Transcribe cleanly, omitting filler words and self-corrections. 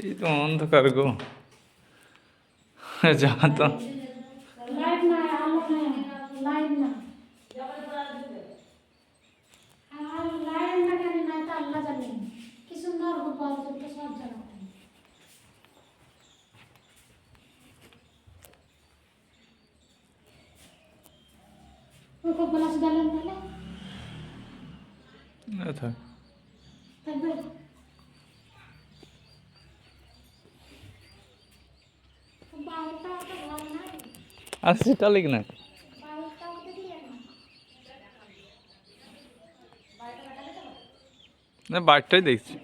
এই তো অন্ধকার গো, যা তো। লাইট নাই, আলো নাই, লাইট না। আর লাইট না কেন নাই তা আল্লাহ জানে। কিছু নরক পাওয়া যেত সব জায়গাতে। ওকে বলা গেলেন তাহলে না থাক। থাকবে। বারোটা তো ঘর নাই, আর সেটা লিখ না, বারোটা মধ্যে দিয়ে না। না বাইরটাই দেখছি।